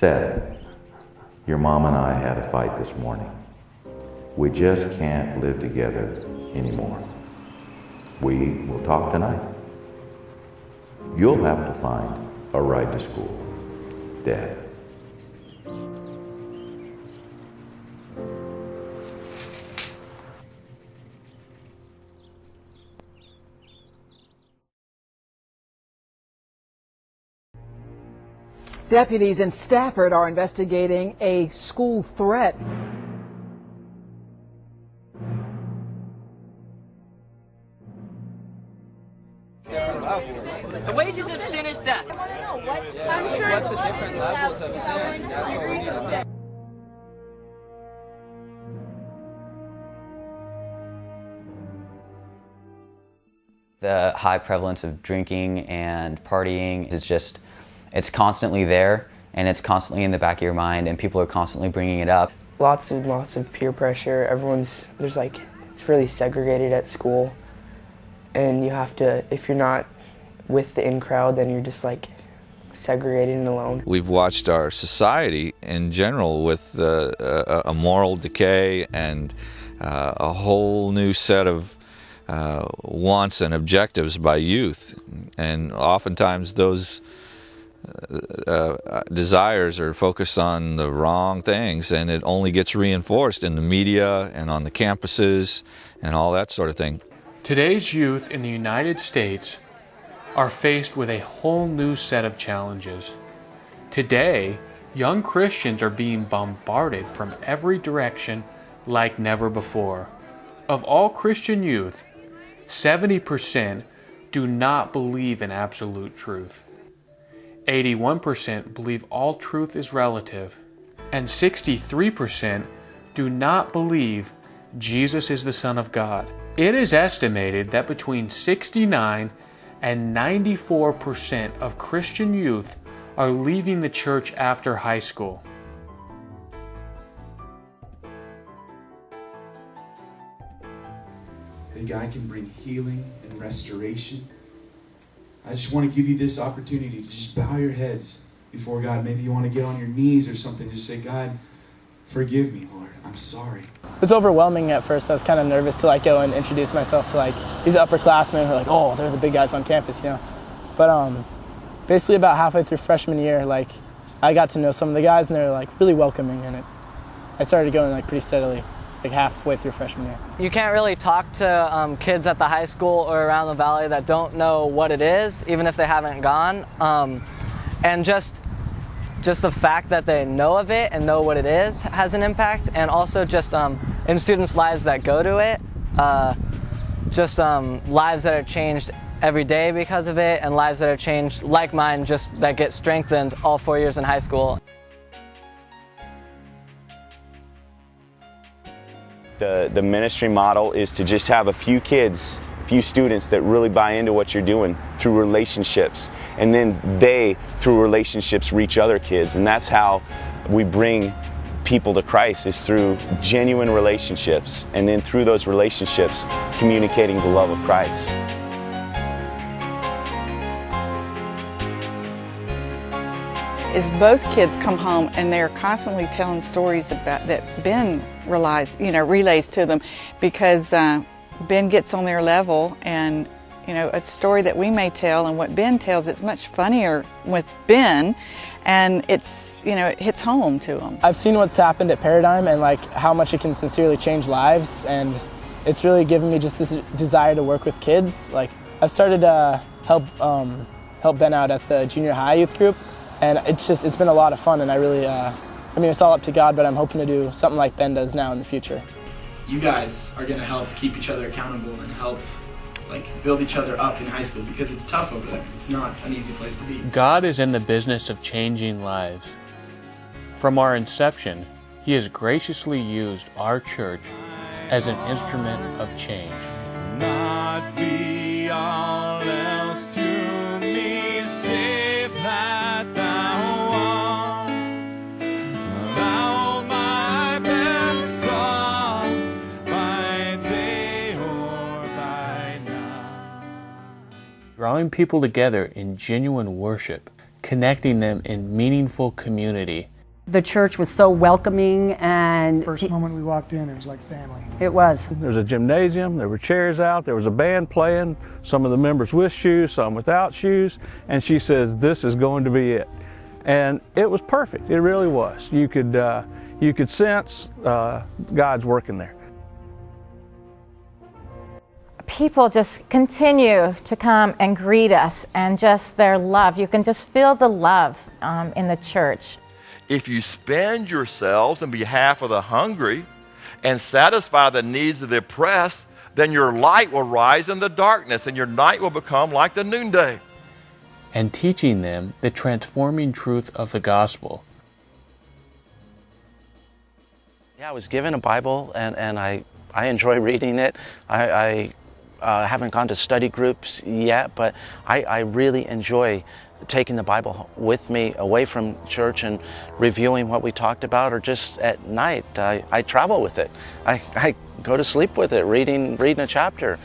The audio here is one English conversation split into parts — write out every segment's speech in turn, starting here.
Seth, your mom and I had a fight this morning. We just can't live together anymore. We will talk tonight. You'll have to find a ride to school. Dad. Deputies in Stafford are investigating a school threat. The wages of sin is death. I'm sure what's the different levels of sin? The high prevalence of drinking and partying is just, it's constantly there, and it's constantly in the back of your mind, and people are constantly bringing it up. Lots of peer pressure. It's really segregated at school, and you have to, if you're not with the in crowd, then you're just like segregated and alone. We've watched our society in general with a moral decay and a whole new set of wants and objectives by youth, and oftentimes those desires are focused on the wrong things, and it only gets reinforced in the media and on the campuses and all that sort of thing. Today's youth in the United States are faced with a whole new set of challenges. Today, young Christians are being bombarded from every direction like never before. Of all Christian youth, 70% do not believe in absolute truth. 81% believe all truth is relative, and 63% do not believe Jesus is the Son of God. It is estimated that between 69 and 94% of Christian youth are leaving the church after high school. That God can bring healing and restoration. I just want to give you this opportunity to just bow your heads before God. Maybe you want to get on your knees or something. Just say, God, forgive me, Lord. I'm sorry. It was overwhelming at first. I was kind of nervous to go and introduce myself to these upperclassmen who are oh, they're the big guys on campus, But basically about halfway through freshman year, I got to know some of the guys, and they were really welcoming, and I started going pretty steadily. Halfway through freshman year. You can't really talk to kids at the high school or around the valley that don't know what it is, even if they haven't gone. And just the fact that they know of it and know what it is has an impact. And also just in students' lives that go to it, lives that are changed every day because of it, and lives that are changed like mine, just that get strengthened all 4 years in high school. The ministry model is to just have a few kids, a few students that really buy into what you're doing through relationships, and then they, through relationships, reach other kids, and that's how we bring people to Christ, is through genuine relationships, and then through those relationships, communicating the love of Christ. Is both kids come home and they're constantly telling stories about that Ben relays to them, because Ben gets on their level, and a story that we may tell and what Ben tells, it's much funnier with Ben, and it's it hits home to them. I've seen what's happened at Paradigm and how much it can sincerely change lives, and it's really given me just this desire to work with kids. I've started to help Ben out at the junior high youth group. And it's been a lot of fun, and I really, it's all up to God, but I'm hoping to do something like Ben does now in the future. You guys are going to help keep each other accountable and help build each other up in high school, because it's tough over there. It's not an easy place to be. God is in the business of changing lives. From our inception, He has graciously used our church as an instrument of change. Not be all else to me, save that thou art. Thou my best love, by day or by night. Drawing people together in genuine worship, connecting them in meaningful community. The church was so welcoming, and First moment we walked in, it was like family. it was. There was a gymnasium, there were chairs out, there was a band playing, some of the members with shoes, some without shoes, and she says, this is going to be it. And it was perfect, it really was. You could sense God's working there. People just continue to come and greet us, and just their love. You can just feel the love in the church. If you spend yourselves on behalf of the hungry and satisfy the needs of the oppressed, then your light will rise in the darkness and your night will become like the noonday. And teaching them the transforming truth of the gospel. Yeah, I was given a Bible, and I enjoy reading it. I haven't gone to study groups yet, but I really enjoy taking the Bible with me away from church and reviewing what we talked about, or just at night I travel with it. I go to sleep with it, reading a chapter,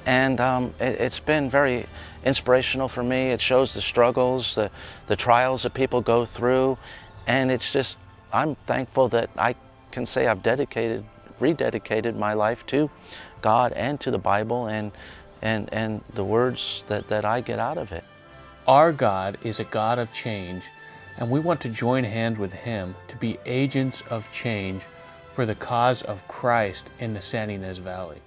and it's been very inspirational for me. It shows the struggles, the trials that people go through, and it's just, I'm thankful that I can say I've rededicated my life to God and to the Bible and the words that I get out of it. Our God is a God of change, and we want to join hands with Him to be agents of change for the cause of Christ in the Santa Ynez Valley.